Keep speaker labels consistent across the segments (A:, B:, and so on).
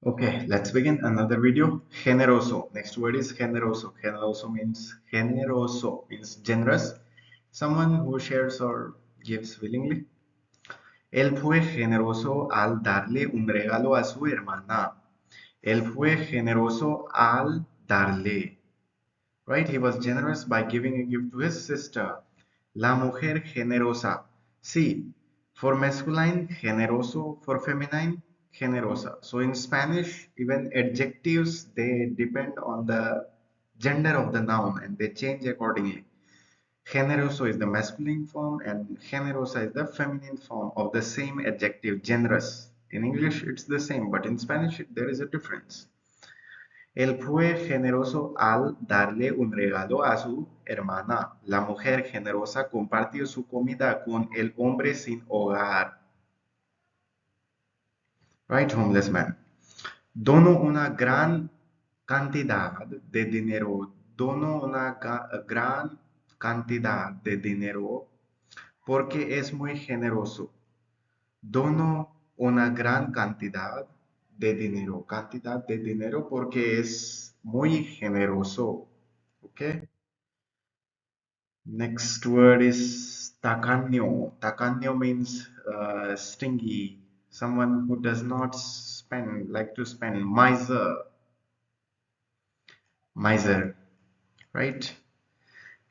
A: Okay, let's begin another video. Generoso. Next word is generoso. Generoso means generous. Someone who shares or gives willingly. Él fue generoso al darle un regalo a su hermana. Él fue generoso al darle. Right? He was generous by giving a gift to his sister. La mujer generosa. Sí. For masculine, generoso. For feminine, generosa. So in Spanish, even adjectives, they depend on the gender of the noun and they change accordingly. Generoso is the masculine form and generosa is the feminine form of the same adjective, generous. In English, it's the same, but in Spanish, there is a difference. Él fue generoso al darle un regalo a su hermana. La mujer generosa compartió su comida con el hombre sin hogar. Right, homeless man. Dono una gran cantidad de dinero. Dono una gran cantidad de dinero porque es muy generoso. Dono una gran cantidad de dinero porque es muy generoso. Okay. Next word is tacaño. Tacaño means stingy, someone who does not spend, like to spend. Miser, right?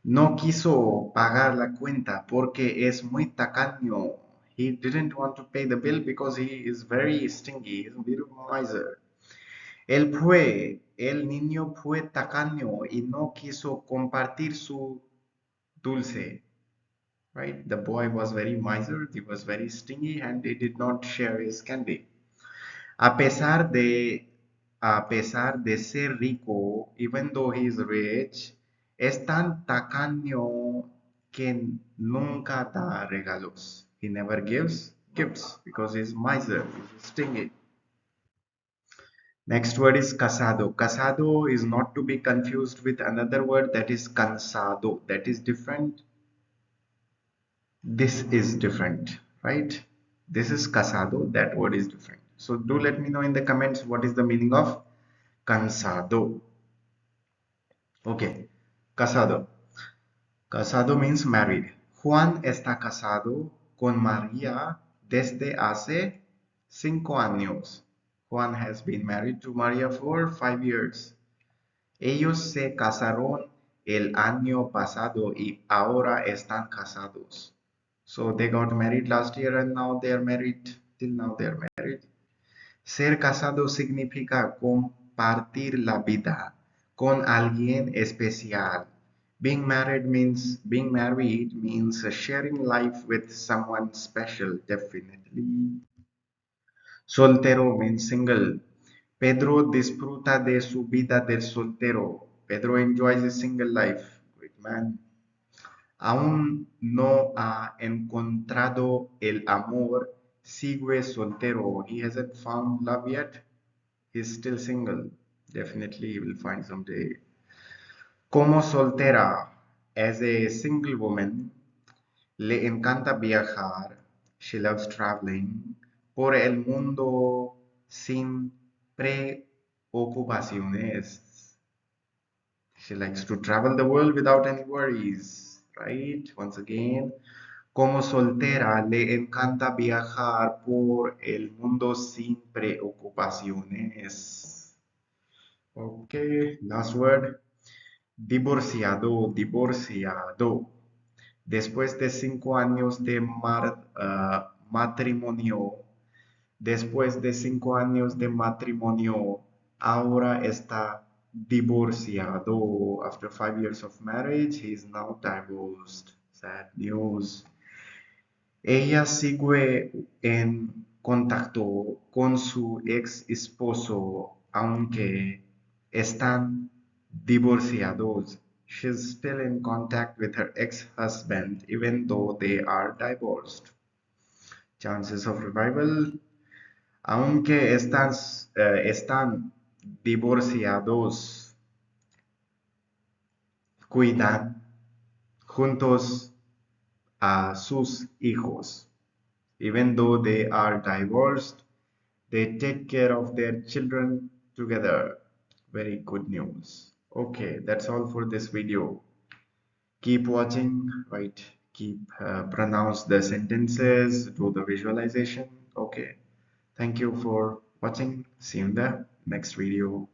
A: No quiso pagar la cuenta porque es muy tacaño. He didn't want to pay the bill because he is very stingy, he's a bit of a miser. El niño fue tacaño y no quiso compartir su dulce. Right? The boy was very miser, he was very stingy, and he did not share his candy. A pesar de, a pesar de ser rico, even though he is rich, es tan tacaño que nunca da regalos. He never gives gifts because he's miser, he's stingy. Next word is casado. Casado is not to be confused with another word that is cansado. That is different. This is different, right? This is casado, that word is different. So do let me know in the comments what is the meaning of cansado. Okay, casado. Casado means married. Juan está casado con María desde hace 5 años. Juan has been married to Maria for 5 years. Ellos se casaron el año pasado y ahora están casados. So they got married last year and now they are married. Till now they are married. Ser casado significa compartir la vida con alguien especial. Being married means sharing life with someone special, definitely. Soltero means single. Pedro disfruta de su vida del soltero. Pedro enjoys his single life. Great man. Aún no ha encontrado el amor. Sigue soltero. He hasn't found love yet. He's still single. Definitely he will find someday. Como soltera, as a single woman, le encanta viajar. She loves traveling por el mundo sin preocupaciones. She likes to travel the world without any worries, right? Once again, como soltera le encanta viajar por el mundo sin preocupaciones. Okay, last word. Divorciado, divorciado. Después de 5 años de matrimonio, después de 5 años de matrimonio, ahora está divorciado. After 5 years of marriage, he is now divorced. Sad news. Ella sigue en contacto con su ex esposo, aunque están divorciados. She's still in contact with her ex-husband, even though they are divorced. Chances of revival. Aunque están divorciados, cuidan juntos a sus hijos. Even though they are divorced, They take care of their children together. Very good news. Okay, that's all for this video. Keep watching, right? Keep pronounce the sentences, do the visualization. Okay. Thank you for watching. See you in the next video.